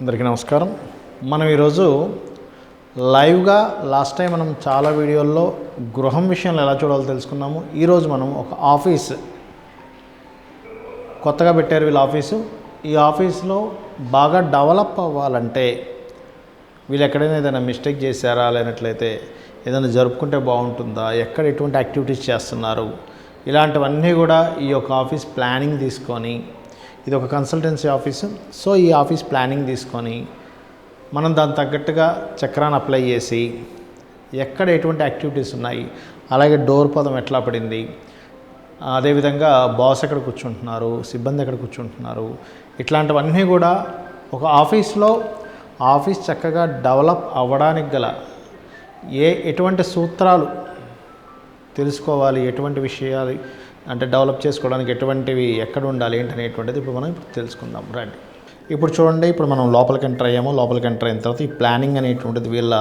అందరికీ నమస్కారం. మనం ఈరోజు లైవ్గా లాస్ట్ టైం మనం చాలా వీడియోల్లో గృహం విషయంలో ఎలా చూడాలో తెలుసుకున్నాము. ఈరోజు మనం ఒక ఆఫీస్ కొత్తగా పెట్టారు వీళ్ళ ఆఫీసు. ఈ ఆఫీస్లో బాగా డెవలప్ అవ్వాలంటే వీళ్ళు ఎక్కడైనా ఏదైనా మిస్టేక్ చేశారా, లేనట్లయితే ఏదైనా జరుపుకుంటే బాగుంటుందా, ఎక్కడ ఎటువంటి యాక్టివిటీస్ చేస్తున్నారు, ఇలాంటివన్నీ కూడా ఈ యొక్క ఆఫీస్ ప్లానింగ్ తీసుకొని, ఇది ఒక కన్సల్టెన్సీ ఆఫీసు. సో ఈ ఆఫీస్ ప్లానింగ్ తీసుకొని మనం దానికి తగ్గట్టుగా చక్రాన్ని అప్లై చేసి ఎక్కడ ఎటువంటి యాక్టివిటీస్ ఉన్నాయి, అలాగే డోర్ పదం ఎట్లా పడింది, అదేవిధంగా బాస్ ఎక్కడ కూర్చుంటున్నారు, సిబ్బంది ఎక్కడ కూర్చుంటున్నారు, ఇట్లాంటివన్నీ కూడా ఒక ఆఫీస్లో ఆఫీస్ చక్కగా డెవలప్ అవ్వడానికి గల ఎటువంటి సూత్రాలు తెలుసుకోవాలి, ఎటువంటి విషయాలు అంటే డెవలప్ చేసుకోవడానికి ఎటువంటివి ఎక్కడ ఉండాలి ఏంటనేటువంటిది ఇప్పుడు మనం తెలుసుకుందాం. రండి. ఇప్పుడు చూడండి, ఇప్పుడు మనం లోపలికి ఎంటర్ అయ్యాము. లోపలికి ఎంటర్ అయిన తర్వాత ఈ ప్లానింగ్ అనేటువంటిది వీళ్ళ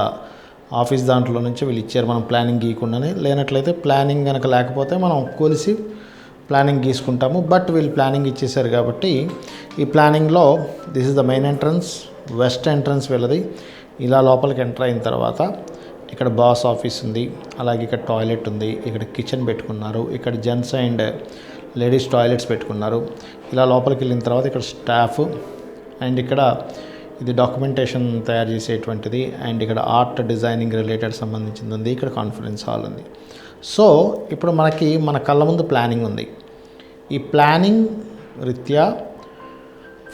ఆఫీస్ దాంట్లో నుంచి వీళ్ళు ఇచ్చారు. మనం ప్లానింగ్ గీయకుండానే, లేనట్లయితే ప్లానింగ్ కనుక లేకపోతే మనం కొలిసి ప్లానింగ్ గీసుకుంటాము. బట్ వీళ్ళు ప్లానింగ్ ఇచ్చేసారు కాబట్టి ఈ ప్లానింగ్లో this is the main entrance, west entrance వీళ్ళది. ఇలా లోపలికి ఎంటర్ అయిన తర్వాత ఇక్కడ బాస్ ఆఫీస్ ఉంది, అలాగే ఇక్కడ టాయిలెట్ ఉంది, ఇక్కడ కిచెన్ పెట్టుకున్నారు, ఇక్కడ జెంట్స్ అండ్ లేడీస్ టాయిలెట్స్ పెట్టుకున్నారు. ఇలా లోపలికి వెళ్ళిన తర్వాత ఇక్కడ స్టాఫ్ అండ్ ఇక్కడ ఇది డాక్యుమెంటేషన్ తయారు చేసేటువంటిది అండ్ ఇక్కడ ఆర్ట్ డిజైనింగ్ రిలేటెడ్ సంబంధించింది ఉంది. ఇక్కడ కాన్ఫరెన్స్ హాల్ ఉంది. సో ఇప్పుడు మన కళ్ళ ముందు ప్లానింగ్ ఉంది. ఈ ప్లానింగ్ రీత్యా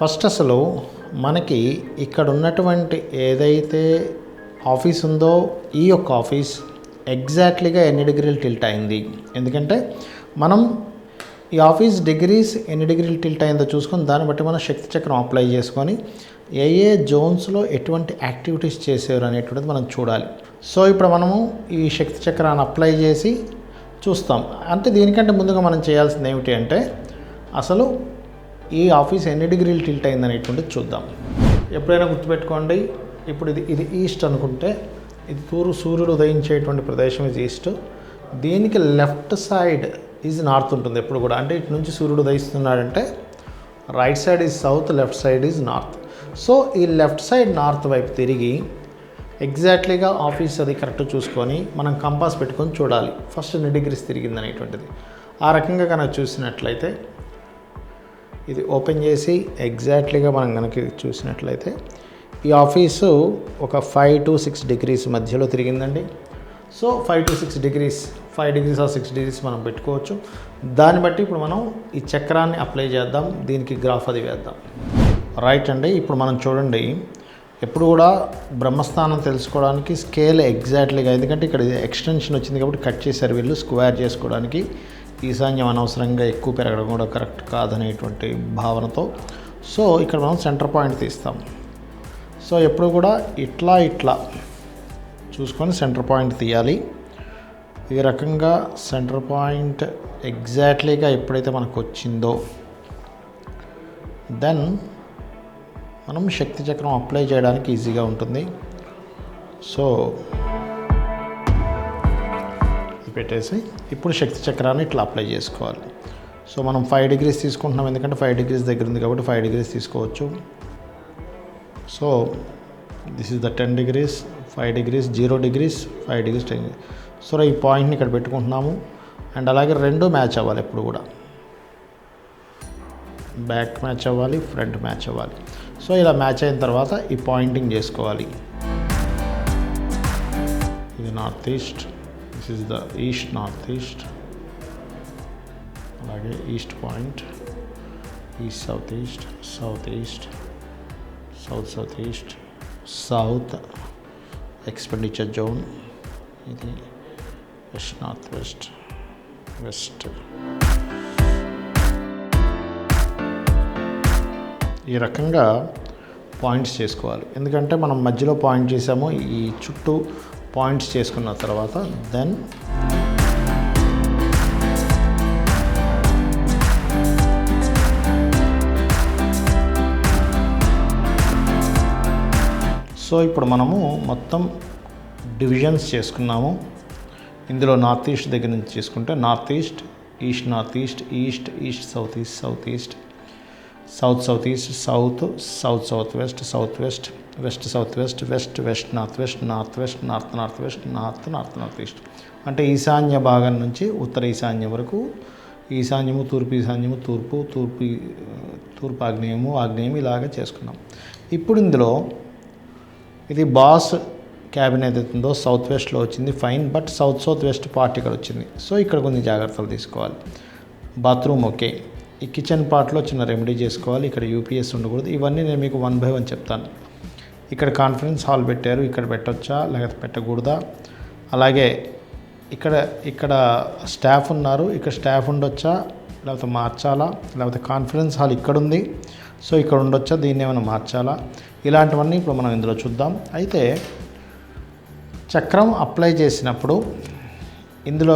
ఫస్ట్ అసలు మనకి ఇక్కడ ఉన్నటువంటి ఏదైతే ఆఫీస్ ఉందో ఈ యొక్క ఆఫీస్ ఎగ్జాక్ట్లీగా ఎన్ని డిగ్రీలు టిల్ట్ అయింది. ఎందుకంటే మనం ఈ ఆఫీస్ డిగ్రీస్ ఎన్ని డిగ్రీలు టిల్ట్ అయిందో చూసుకొని దాన్ని బట్టి మనం శక్తి చక్రం అప్లై చేసుకొని ఏ జోన్స్లో ఎటువంటి యాక్టివిటీస్ చేసారు అనేటువంటిది మనం చూడాలి. సో ఇప్పుడు మనము ఈ శక్తి చక్రాన్ని అప్లై చేసి చూస్తాం. అంటే దీనికంటే ముందుగా మనం చేయాల్సింది ఏమిటి అంటే అసలు ఈ ఆఫీస్ ఎన్ని డిగ్రీలు టిల్ట్ అయింది అనేటువంటిది చూద్దాం. ఎప్పుడైనా గుర్తుపెట్టుకోండి, ఇప్పుడు ఇది ఈస్ట్ అనుకుంటే ఇది సూర్యుడు ఉదయించేటువంటి ప్రదేశం ఇది ఈస్ట్. దీనికి లెఫ్ట్ సైడ్ ఈజ్ నార్త్ ఉంటుంది ఎప్పుడు కూడా. అంటే ఇటు నుంచి సూర్యుడు ఉదయిస్తున్నాడంటే right side is south, left side is north. So ఈ లెఫ్ట్ సైడ్ నార్త్ వైపు తిరిగి ఎగ్జాక్ట్లీగా ఆఫీస్ అది కరెక్ట్ చూసుకొని మనం కంపాస్ పెట్టుకొని చూడాలి ఫస్ట్ ఎన్ని డిగ్రీస్ తిరిగింది అనేటువంటిది. ఆ రకంగా కనుక చూసినట్లయితే ఇది ఓపెన్ చేసి ఎగ్జాక్ట్లీగా మనం కనుక చూసినట్లయితే ఈ ఆఫీసు ఒక 5 to 6 డిగ్రీస్ మధ్యలో తిరిగిందండి. So 5 to 6 degrees, 5 degrees or 6 degrees మనం పెట్టుకోవచ్చు. దాన్ని బట్టి ఇప్పుడు మనం ఈ చక్రాన్ని అప్లై చేద్దాం, దీనికి గ్రాఫ్ అది వేద్దాం. రైట్ అండి. ఇప్పుడు మనం చూడండి, ఎప్పుడు కూడా బ్రహ్మస్థానం తెలుసుకోవడానికి స్కేల్ ఎగ్జాక్ట్లీగా, ఎందుకంటే ఇక్కడ ఎక్స్టెన్షన్ వచ్చింది కాబట్టి కట్ చేశారు వీళ్ళు స్క్వేర్ చేసుకోవడానికి. ఈశాన్యం అనవసరంగా ఎక్కువ పెరగడం కూడా కరెక్ట్ కాదనేటువంటి భావనతో. సో ఇక్కడ మనం సెంటర్ పాయింట్ తీస్తాం. సో ఎప్పుడు కూడా ఇట్లా చూసుకొని సెంటర్ పాయింట్ తీయాలి. ఈ రకంగా సెంటర్ పాయింట్ ఎగ్జాక్ట్లీగా ఎప్పుడైతే మనకు వచ్చిందో దెన్ మనం శక్తి చక్రం అప్లై చేయడానికి ఈజీగా ఉంటుంది. సో పెట్టేసి ఇప్పుడు శక్తి చక్రాన్ని ఇట్లా అప్లై చేసుకోవాలి. సో మనం 5 degrees తీసుకుంటున్నాం, ఎందుకంటే 5 degrees దగ్గర ఉంది కాబట్టి 5 degrees తీసుకోవచ్చు. So this is the 10 degrees, 5 degrees, 0 degrees, 5 degrees, 10 degrees. So ఈ పాయింట్ని ఇక్కడ పెట్టుకుంటున్నాము. అండ్ అలాగే రెండు మ్యాచ్ అవ్వాలి, ఎప్పుడు కూడా బ్యాక్ మ్యాచ్ అవ్వాలి, ఫ్రంట్ మ్యాచ్ అవ్వాలి. సో ఇలా మ్యాచ్ అయిన తర్వాత ఈ పాయింటింగ్ చేసుకోవాలి. ఇది north east, this is the east north east, అలాగే east point, east south east, south east, south south east, south expenditure zone, ఇది వెస్ట్ నార్త్ వెస్ట్, వెస్ట్. ఈ రకంగా పాయింట్స్ చేసుకోవాలి. ఎందుకంటే మనం మధ్యలో పాయింట్ చేసాము, ఈ చుట్టూ పాయింట్స్ చేసుకున్న తర్వాత దెన్ సో ఇప్పుడు మనము మొత్తం డివిజన్స్ చేసుకున్నాము. ఇందులో నార్త్ ఈస్ట్ దగ్గర నుంచి చేసుకుంటే north east, east north east, east east south east, south east, south south east, south south south west, south west, west south west, west west north west, north west north north west, north north north east. అంటే ఈశాన్య భాగం నుంచి ఉత్తర ఈశాన్యం వరకు, ఈశాన్యము, తూర్పు ఈశాన్యము, తూర్పు, తూర్పు ఆగ్నేయము, ఆగ్నేయం ఇలాగ చేసుకున్నాం. ఇప్పుడు ఇందులో ఇది బాస్ క్యాబిన్ ఏదైతుందో సౌత్ వెస్ట్లో వచ్చింది, fine. But south south west part ఇక్కడ వచ్చింది. సో ఇక్కడ కొన్ని జాగ్రత్తలు తీసుకోవాలి. Bathroom okay. ఈ కిచెన్ పార్ట్లో చిన్న రెమెడీ చేసుకోవాలి. ఇక్కడ యూపీఎస్ ఉండకూడదు. ఇవన్నీ నేను మీకు 1 by 1 చెప్తాను. ఇక్కడ కాన్ఫరెన్స్ హాల్ పెట్టారు, ఇక్కడ పెట్టొచ్చా లేకపోతే పెట్టకూడదా? అలాగే ఇక్కడ స్టాఫ్ ఉన్నారు, ఇక్కడ స్టాఫ్ ఉండొచ్చా లేకపోతే మార్చాలా? లేకపోతే కాన్ఫరెన్స్ హాల్ ఇక్కడ ఉంది, సో ఇక్కడ ఉండొచ్చా, దీన్ని ఏమైనా మార్చాలా? ఇలాంటివన్నీ ఇప్పుడు మనం ఇందులో చూద్దాం. అయితే చక్రం అప్లై చేసినప్పుడు ఇందులో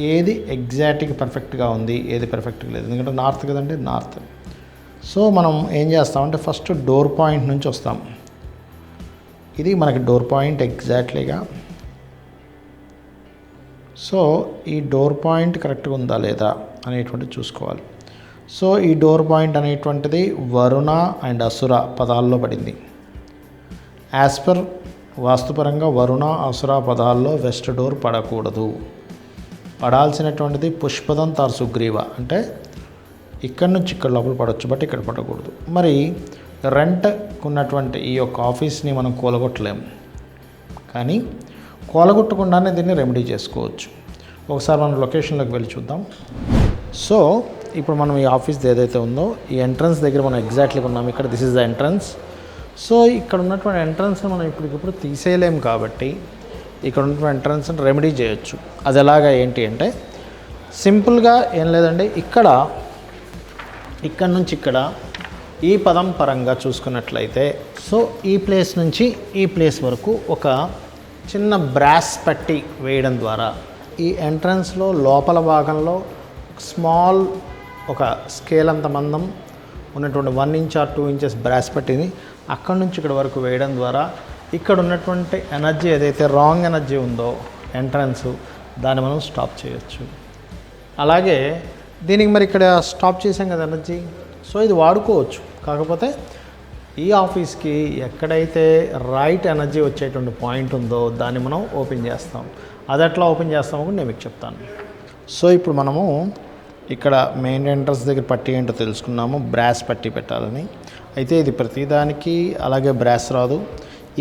ఏది ఎగ్జాక్ట్గా పర్ఫెక్ట్గా ఉంది, ఏది పర్ఫెక్ట్గా లేదు. ఎందుకంటే నార్త్ కదండి, నార్త్. సో మనం ఏం చేస్తామంటే ఫస్ట్ డోర్ పాయింట్ నుంచి వస్తాం. ఇది మనకి డోర్ పాయింట్ ఎగ్జాక్ట్లీగా. సో ఈ డోర్ పాయింట్ కరెక్ట్గా ఉందా లేదా అనేటువంటిది చూసుకోవాలి. సో ఈ డోర్ పాయింట్ అనేటువంటిది వరుణ అండ్ అసుర పదాల్లో పడింది. యాజ్ పర్ వాస్తుపరంగా వరుణ అసుర పదాల్లో వెస్ట్ డోర్ పడకూడదు. పడాల్సినటువంటిది పుష్పదం తార్ సుగ్రీవ, అంటే ఇక్కడ నుంచి ఇక్కడ లోపల పడవచ్చు, బట్ ఇక్కడ పడకూడదు. మరి రెంట్కు ఉన్నటువంటి ఈ యొక్క ఆఫీస్ని మనం కూలగొట్టలేము, కానీ కూలగొట్టకుండానే దీన్ని రెమెడీ చేసుకోవచ్చు. ఒకసారి మనం లొకేషన్లోకి వెళ్ళి చూద్దాం. సో ఇప్పుడు మనం ఈ ఆఫీస్ ఏదైతే ఉందో ఈ ఎంట్రన్స్ దగ్గర మనం ఎగ్జాక్ట్లీగా ఉన్నాం. ఇక్కడ this is the entrance. So ఇక్కడ ఉన్నటువంటి ఎంట్రన్స్ని మనం ఇప్పటికిప్పుడు తీసేయలేము కాబట్టి ఇక్కడ ఉన్నటువంటి ఎంట్రన్స్ని రెమెడీ చేయొచ్చు. అది ఎలాగా ఏంటి అంటే సింపుల్గా ఏం లేదండి, ఇక్కడ నుంచి ఇక్కడ ఈ పదం పరంగా చూసుకున్నట్లయితే సో ఈ ప్లేస్ నుంచి ఈ ప్లేస్ వరకు ఒక చిన్న బ్రాస్ పట్టి వేయడం ద్వారా ఈ ఎంట్రన్స్లో లోపల భాగంలో స్మాల్ ఒక స్కేల్ అంత మందం ఉన్నటువంటి 1 inch or 2 inches బ్రాస్ పట్టిని అక్కడి నుంచి ఇక్కడ వరకు వేయడం ద్వారా ఇక్కడ ఉన్నటువంటి ఎనర్జీ ఏదైతే రాంగ్ ఎనర్జీ ఉందో ఎంట్రన్స్, దాన్ని మనం స్టాప్ చేయొచ్చు. అలాగే దీనికి మరి ఇక్కడ స్టాప్ చేసాం కదా ఎనర్జీ, సో ఇది వాడుకోవచ్చు. కాకపోతే ఈ ఆఫీస్కి ఎక్కడైతే రైట్ ఎనర్జీ వచ్చేటువంటి పాయింట్ ఉందో దాన్ని మనం ఓపెన్ చేస్తాం. అది ఎట్లా ఓపెన్ చేస్తామో కూడా నేను మీకు చెప్తాను. సో ఇప్పుడు మనము ఇక్కడ మెయిన్ ఎంట్రన్స్ దగ్గర పట్టి ఏంటో తెలుసుకున్నాము, బ్రాస్ పట్టి పెట్టాలని. అయితే ఇది ప్రతిదానికి అలాగే బ్రాస్ రాదు.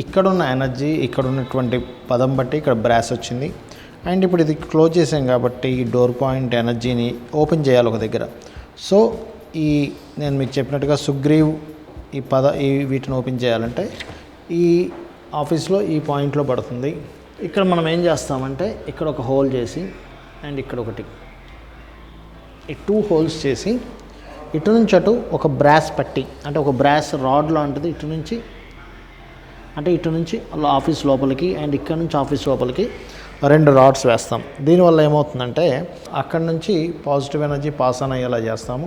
ఇక్కడున్న ఎనర్జీ ఇక్కడ ఉన్నటువంటి పదం బట్టి ఇక్కడ బ్రాస్ వచ్చింది. అండ్ ఇప్పుడు ఇది క్లోజ్ చేసాం కాబట్టి ఈ డోర్ పాయింట్ ఎనర్జీని ఓపెన్ చేయాలి ఒక దగ్గర. సో ఈ నేను మీకు చెప్పినట్టుగా సుగ్రీవ్ ఈ వీటిని ఓపెన్ చేయాలంటే ఈ ఆఫీస్లో ఈ పాయింట్లో పడుతుంది. ఇక్కడ మనం ఏం చేస్తామంటే ఇక్కడ ఒక హోల్ చేసి అండ్ ఇక్కడ ఒకటి, ఈ 2 holes చేసి ఇటు నుంచి అటు ఒక బ్రాస్ పట్టి, అంటే ఒక బ్రాస్ రాడ్ లాంటిది ఇటు నుంచి ఆఫీస్ లోపలికి అండ్ ఇక్కడ నుంచి ఆఫీస్ లోపలికి 2 రాడ్స్ వేస్తాం. దీనివల్ల ఏమవుతుందంటే అక్కడ నుంచి పాజిటివ్ ఎనర్జీ పాస్ ఆన్ అయ్యేలా చేస్తాము.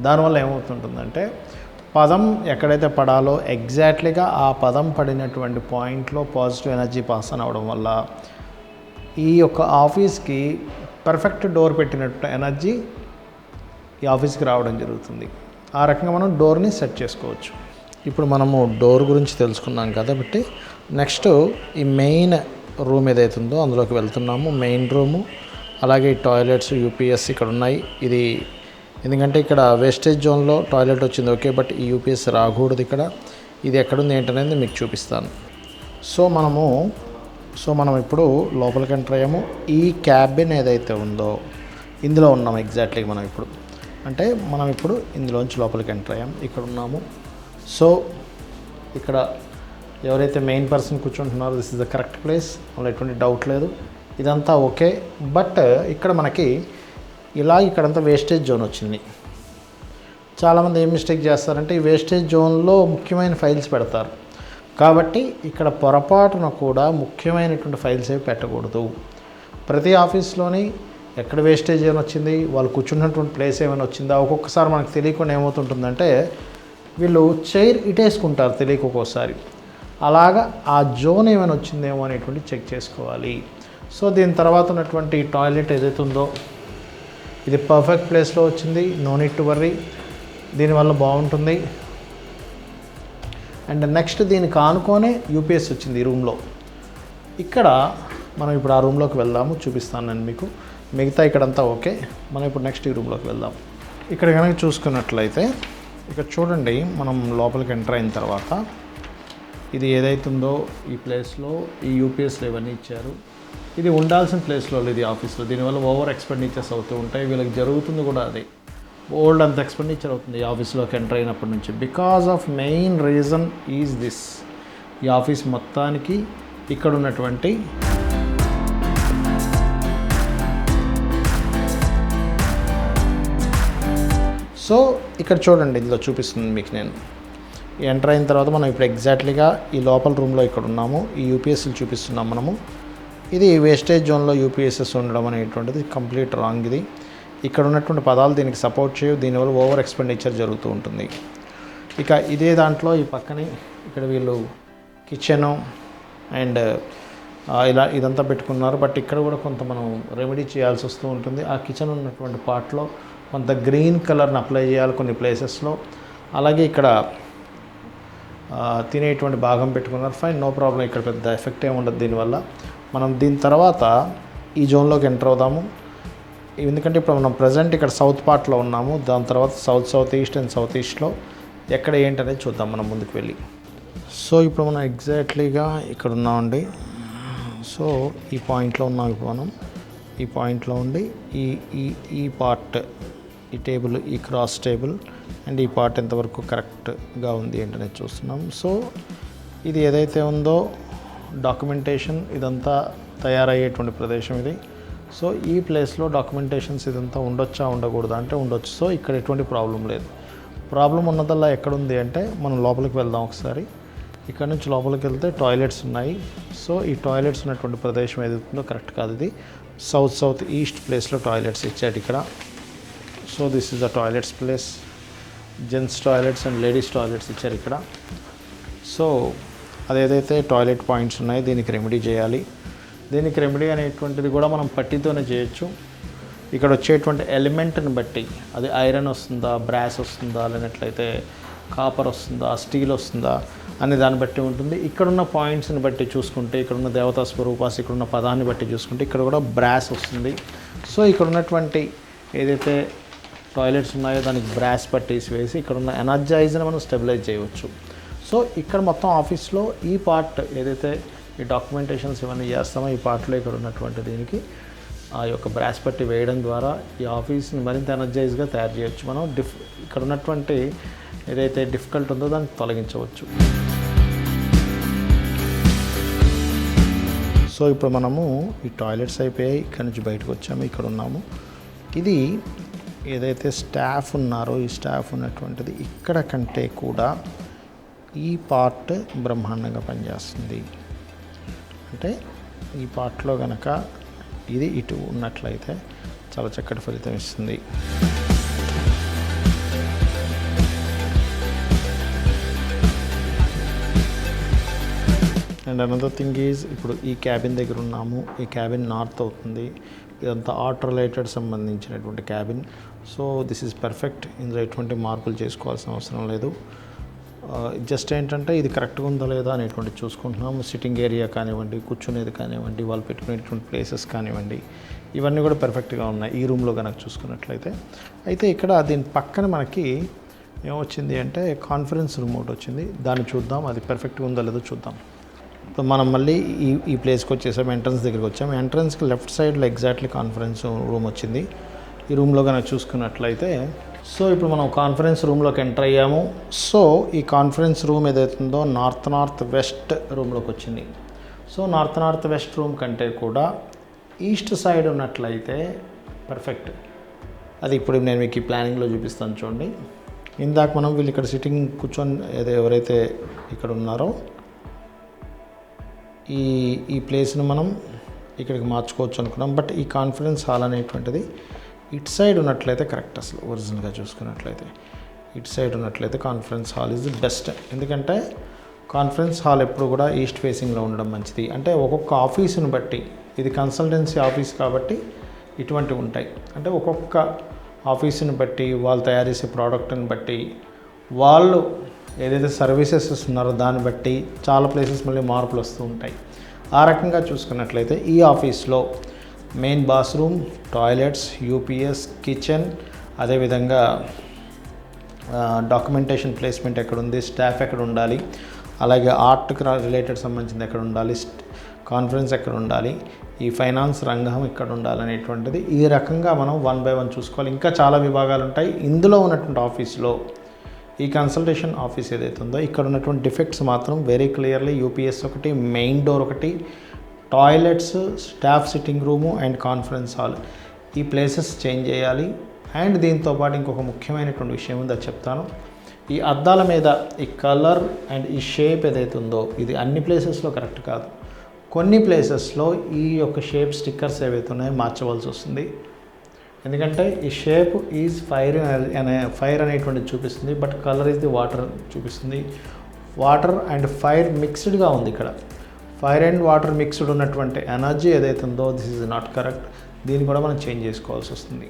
దానివల్ల ఏమవుతుంటుందంటే పదం ఎక్కడైతే పడాలో ఎగ్జాక్ట్లీగా ఆ పదం పడినటువంటి పాయింట్లో పాజిటివ్ ఎనర్జీ పాస్ ఆన్ అవ్వడం వల్ల ఈ యొక్క ఆఫీస్కి పర్ఫెక్ట్ డోర్ పెట్టినట్టు ఎనర్జీ ఈ ఆఫీస్కి రావడం జరుగుతుంది. ఆ రకంగా మనం డోర్ని సెట్ చేసుకోవచ్చు. ఇప్పుడు మనము డోర్ గురించి తెలుసుకున్నాం కాబట్టి నెక్స్ట్ ఈ మెయిన్ రూమ్ ఏదైతుందో అందులోకి వెళ్తున్నాము. మెయిన్ రూము అలాగే టాయిలెట్స్ యూపీఎస్ ఇక్కడ ఉన్నాయి. ఇది ఎందుకంటే ఇక్కడ వేస్టేజ్ జోన్లో టాయిలెట్ వచ్చింది ఓకే, బట్ ఈ యూపీఎస్ రాకూడదు ఇక్కడ. ఇది ఎక్కడుంది ఏంటనేది మీకు చూపిస్తాను. సో మనం ఇప్పుడు లోపలికి ఎంటర్ అయ్యాము. ఈ క్యాబిన్ ఏదైతే ఉందో ఇందులో ఉన్నాం ఎగ్జాక్ట్లీగా. మనం ఇప్పుడు ఇందులోంచి లోపలికి ఎంటర్ అయ్యాం, ఇక్కడ ఉన్నాము. సో ఇక్కడ ఎవరైతే మెయిన్ పర్సన్ కూర్చుంటున్నారో this is the correct place, అందులో ఎటువంటి డౌట్ లేదు. ఇదంతా ఓకే. బట్ ఇక్కడ మనకి ఇక్కడంతా వేస్టేజ్ జోన్ వచ్చింది. చాలామంది ఏం మిస్టేక్ చేస్తారంటే ఈ వేస్టేజ్ జోన్లో ముఖ్యమైన ఫైల్స్ పెడతారు. కాబట్టి ఇక్కడ పొరపాటున కూడా ముఖ్యమైనటువంటి ఫైల్స్ ఏవి పెట్టకూడదు. ప్రతి ఆఫీస్లోని ఎక్కడ వేస్టేజ్ ఏమైనా వచ్చింది, వాళ్ళు కూర్చున్నటువంటి ప్లేస్ ఏమైనా వచ్చిందా, ఒక్కొక్కసారి మనకు తెలియకుండా ఏమవుతుంటుందంటే వీళ్ళు చైర్ ఇటేసుకుంటారు తెలియక ఒక్కోసారి. అలాగా ఆ జోన్ ఏమైనా వచ్చిందేమో అనేటువంటి చెక్ చేసుకోవాలి. సో దీని తర్వాత ఉన్నటువంటి టాయిలెట్ ఏదైతే ఉందో ఇది పర్ఫెక్ట్ ప్లేస్లో వచ్చింది, నో నీడ్ టు వర్రీ. దీనివల్ల బాగుంటుంది. అండ్ నెక్స్ట్ దీనికి ఆనుకొనే యూపీఎస్ వచ్చింది ఈ రూమ్లో. ఇక్కడ మనం ఇప్పుడు ఆ రూమ్లోకి వెళ్దాము, చూపిస్తాను నేను మీకు. మిగతా ఇక్కడంతా ఓకే. మనం ఇప్పుడు నెక్స్ట్ ఈ రూమ్లోకి వెళ్దాం. ఇక్కడ కనుక చూసుకున్నట్లయితే ఇక్కడ చూడండి, మనం లోపలికి ఎంటర్ అయిన తర్వాత ఇది ఏదైతుందో ఈ ప్లేస్లో ఈ యూపీఎస్లు ఇవన్నీ ఇచ్చారు. ఇది ఉండాల్సిన ప్లేస్లో లేదు ఈ ఆఫీస్లో. దీనివల్ల ఓవర్ ఎక్స్పెండిచర్స్ అవుతూ ఉంటాయి. వీళ్ళకి జరుగుతుంది కూడా అది. ఓల్డ్ అంత ఎక్స్పెండిచర్ అవుతుంది ఈ ఆఫీస్లోకి ఎంటర్ అయినప్పటి నుంచి. Because of main reason is this. ఈ ఆఫీస్ మొత్తానికి ఇక్కడ ఉన్నటువంటి సో ఇక్కడ చూడండి, ఇందులో చూపిస్తుంది మీకు. నేను ఎంటర్ అయిన తర్వాత మనం ఇప్పుడు ఎగ్జాక్ట్లీగా ఈ లోపల రూమ్లో ఇక్కడ ఉన్నాము. ఈ యూపీఎస్లు చూపిస్తున్నాం మనము. ఇది వేస్టేజ్ జోన్లో యూపీఎస్ఎస్ ఉండడం అనేటువంటిది కంప్లీట్ రాంగ్. ఇది ఇక్కడ ఉన్నటువంటి పదాలు దీనికి సపోర్ట్ చేయవు. దీనివల్ల ఓవర్ ఎక్స్పెండిచర్ జరుగుతూ ఉంటుంది. ఇక ఇదే దాంట్లో ఈ పక్కనే ఇక్కడ వీళ్ళు కిచెను అండ్ ఇలా ఇదంతా పెట్టుకున్నారు. బట్ ఇక్కడ కూడా కొంత మనం రెమెడీ చేయాల్సి వస్తూ ఉంటుంది. ఆ కిచెన్ ఉన్నటువంటి పార్ట్లో కొంత గ్రీన్ కలర్ని అప్లై చేయాలి కొన్ని ప్లేసెస్లో. అలాగే ఇక్కడ తినేటువంటి భాగం పెట్టుకున్నారు. Fine, no problem. ఇక్కడ పెద్ద ఎఫెక్ట్ ఏమి ఉండదు దీనివల్ల. మనం దీని తర్వాత ఈ జోన్లోకి ఎంటర్ అవుదాము. ఎందుకంటే ఇప్పుడు మనం ప్రజెంట్ ఇక్కడ సౌత్ పార్ట్లో ఉన్నాము. దాని తర్వాత సౌత్ ఈస్ట్ అండ్ సౌత్ ఈస్ట్లో ఎక్కడ ఏంటనేది చూద్దాం మనం ముందుకు వెళ్ళి. సో ఇప్పుడు మనం ఎగ్జాక్ట్లీగా ఇక్కడ ఉన్నామండి. సో ఈ పాయింట్లో ఉన్నాం ఇప్పుడు మనం. ఈ పాయింట్లో ఉండి ఈ పార్ట్, ఈ టేబుల్, ఈ క్రాస్ టేబుల్ అండ్ ఈ పార్ట్ ఎంతవరకు కరెక్ట్గా ఉంది ఏంటనేది చూస్తున్నాం. సో ఇది ఏదైతే ఉందో డాక్యుమెంటేషన్ ఇదంతా తయారయ్యేటువంటి ప్రదేశం ఇది. సో ఈ ప్లేస్లో డాక్యుమెంటేషన్స్ ఇదంతా ఉండొచ్చా ఉండకూడదా అంటే ఉండొచ్చు. సో ఇక్కడ ఎటువంటి ప్రాబ్లం లేదు. ప్రాబ్లం ఉన్నదల్లా ఎక్కడుంది అంటే మనం లోపలికి వెళ్దాం ఒకసారి. ఇక్కడ నుంచి లోపలికి వెళ్తే టాయిలెట్స్ ఉన్నాయి. సో ఈ టాయిలెట్స్ ఉన్నటువంటి ప్రదేశం ఏదైతుందో కరెక్ట్ కాదు. ఇది సౌత్ ఈస్ట్ ప్లేస్లో టాయిలెట్స్ ఇచ్చాడు ఇక్కడ. So this is the toilets place. Gents toilets and ladies toilets ఇచ్చారు ఇక్కడ. సో అదేదైతే టాయిలెట్ పాయింట్స్ ఉన్నాయో దీనికి రెమెడీ చేయాలి. దీనికి రెమెడీ అనేటువంటిది కూడా మనం పట్టితోనే చేయొచ్చు. ఇక్కడ వచ్చేటువంటి ఎలిమెంట్ని బట్టి, అది ఐరన్ వస్తుందా, బ్రాస్ వస్తుందా, లేనట్లయితే కాపర్ వస్తుందా, స్టీల్ వస్తుందా అనే దాన్ని బట్టి ఉంటుంది. ఇక్కడున్న పాయింట్స్ని బట్టి చూసుకుంటే, ఇక్కడున్న దేవతా స్వరూపాస్, ఇక్కడున్న పదాన్ని బట్టి చూసుకుంటే ఇక్కడ కూడా బ్రాస్ వస్తుంది. సో ఇక్కడ ఉన్నటువంటి ఏదైతే టాయిలెట్స్ ఉన్నాయో దానికి బ్రాస్ పట్టేసి వేసి ఇక్కడున్న ఎనర్జైజ్ని మనం స్టెబిలైజ్ చేయవచ్చు. సో ఇక్కడ మొత్తం ఆఫీస్లో ఈ పార్ట్ ఏదైతే ఈ డాక్యుమెంటేషన్స్ ఇవన్నీ చేస్తామో ఈ పార్ట్లో ఇక్కడ ఉన్నటువంటి దీనికి ఆ యొక్క బ్రాస్ పట్టి వేయడం ద్వారా ఈ ఆఫీస్ని మరింత ఎనర్జైజ్గా తయారు చేయొచ్చు. మనం ఇక్కడ ఉన్నటువంటి ఏదైతే డిఫికల్ట్ ఉందో దాన్ని తొలగించవచ్చు. సో ఇప్పుడు మనము ఈ టాయిలెట్స్ అయిపోయాయి, ఇక్కడ నుంచి బయటకు వచ్చాము, ఇక్కడ ఉన్నాము. ఇది ఏదైతే స్టాఫ్ ఉన్నారో ఈ స్టాఫ్ ఉన్నటువంటిది ఇక్కడ కంటే కూడా ఈ పార్ట్ బ్రహ్మాండంగా పనిచేస్తుంది. అంటే ఈ పార్ట్లో కనుక ఇది ఇటు ఉన్నట్లయితే చాలా చక్కటి ఫలితం ఇస్తుంది. అండ్ అనదర్ థింగ్ ఈజ్, ఇప్పుడు ఈ క్యాబిన్ దగ్గర ఉన్నాము. ఈ క్యాబిన్ నార్త్ అవుతుంది. ఇదంతా ఆర్ట్ రిలేటెడ్ సంబంధించినటువంటి cabin. So this is perfect. ఇందులో ఎటువంటి మార్పులు చేసుకోవాల్సిన అవసరం లేదు. జస్ట్ ఏంటంటే ఇది కరెక్ట్గా ఉందా లేదా అనేటువంటి చూసుకుంటున్నాము. సిట్టింగ్ ఏరియా కానివ్వండి, కూర్చునేది కానివ్వండి, వాళ్ళు పెట్టుకునేటువంటి ప్లేసెస్ కానివ్వండి, ఇవన్నీ కూడా పర్ఫెక్ట్గా ఉన్నాయి ఈ రూమ్లో కనుక చూసుకున్నట్లయితే. అయితే ఇక్కడ దీని పక్కన మనకి ఏమొచ్చింది అంటే కాన్ఫరెన్స్ రూమ్ ఒకటి వచ్చింది. దాన్ని చూద్దాం, అది పర్ఫెక్ట్గా ఉందా లేదో చూద్దాం. ఇప్పుడు మనం మళ్ళీ ఈ ప్లేస్కి వచ్చేసాము, ఎంట్రన్స్ దగ్గరికి వచ్చాము. ఎంట్రన్స్కి లెఫ్ట్ సైడ్లో ఎగ్జాక్ట్లీ కాన్ఫరెన్స్ రూమ్ వచ్చింది. ఈ రూమ్లో కనుక చూసుకున్నట్లయితే, సో ఇప్పుడు మనం కాన్ఫరెన్స్ రూమ్లోకి ఎంటర్ అయ్యాము. సో ఈ కాన్ఫరెన్స్ రూమ్ ఏదైతుందో నార్త్ వెస్ట్ రూమ్లోకి వచ్చింది. సో నార్త్ వెస్ట్ రూమ్ కంటే కూడా ఈస్ట్ సైడ్ ఉన్నట్లయితే పర్ఫెక్ట్. అది ఇప్పుడు నేను మీకు ఈ ప్లానింగ్లో చూపిస్తాను చూడండి. ఇందాక మనం వీళ్ళు ఇక్కడ సిట్టింగ్ కూర్చొని ఎవరైతే ఇక్కడ ఉన్నారో ఈ ప్లేస్ని మనం ఇక్కడికి మార్చుకోవచ్చు అనుకున్నాం. బట్ ఈ కాన్ఫరెన్స్ హాల్ అనేటువంటిది ఇటు సైడ్ ఉన్నట్లయితే కరెక్ట్. అసలు ఒరిజినల్గా చూసుకున్నట్లయితే ఇటు సైడ్ ఉన్నట్లయితే conference hall is the best. ఎందుకంటే కాన్ఫరెన్స్ హాల్ ఎప్పుడు కూడా ఈస్ట్ ఫేసింగ్లో ఉండడం మంచిది. అంటే ఒక్కొక్క ఆఫీసుని బట్టి, ఇది కన్సల్టెన్సీ ఆఫీస్ కాబట్టి ఇటువంటివి ఉంటాయి. అంటే ఒక్కొక్క ఆఫీస్ని బట్టి, వాళ్ళు తయారు చేసే ప్రోడక్ట్ని బట్టి, వాళ్ళు ఏదైతే సర్వీసెస్ ఇస్తున్నారో దాన్ని బట్టి చాలా ప్లేసెస్ మళ్ళీ మార్పులు వస్తూ ఉంటాయి. ఆ రకంగా చూసుకున్నట్లయితే ఈ ఆఫీస్లో main bathroom, toilets, UPS, kitchen, అదేవిధంగా డాక్యుమెంటేషన్ ప్లేస్మెంట్ ఎక్కడ ఉంది, స్టాఫ్ ఎక్కడ ఉండాలి, అలాగే ఆర్ట్కి రిలేటెడ్ సంబంధించింది ఎక్కడ ఉండాలి, కాన్ఫరెన్స్ ఎక్కడ ఉండాలి, ఈ ఫైనాన్స్ రంగం ఎక్కడ ఉండాలనేటువంటిది ఈ రకంగా మనం 1 by 1 చూసుకోవాలి. ఇంకా చాలా విభాగాలు ఉంటాయి. ఇందులో ఉన్నటువంటి ఆఫీస్లో ఈ కన్సల్టేషన్ ఆఫీస్ ఏదైతే ఉందో ఇక్కడ ఉన్నటువంటి డిఫెక్ట్స్ మాత్రం వెరీ క్లియర్లీ యూపీఎస్ ఒకటి, మెయిన్ డోర్ ఒకటి, toilets, staff sitting room and conference hall, ఈ ప్లేసెస్ చేంజ్ చేయాలి. అండ్ దీంతోపాటు ఇంకొక ముఖ్యమైనటువంటి విషయం ఉంది, అది చెప్తాను. ఈ అద్దాల మీద ఈ కలర్ అండ్ ఈ షేప్ ఏదైతే ఉందో ఇది అన్ని ప్లేసెస్లో కరెక్ట్ కాదు. కొన్ని ప్లేసెస్లో ఈ యొక్క షేప్ స్టిక్కర్స్ ఏవైతే ఉన్నాయో మార్చవలసి వస్తుంది. ఎందుకంటే ఈ షేప్ ఈజ్ ఫైర్ అనేటువంటిది చూపిస్తుంది, but colour is the water చూపిస్తుంది. వాటర్ అండ్ ఫైర్ మిక్స్డ్గా ఉంది ఇక్కడ. ఫైర్ అండ్ వాటర్ మిక్స్డ్ ఉన్నటువంటి ఎనర్జీ ఏదైతే ఉందో దిస్ ఈజ్ నాట్ కరెక్ట్. దీన్ని కూడా మనం చేంజ్ చేసుకోవాల్సి వస్తుంది.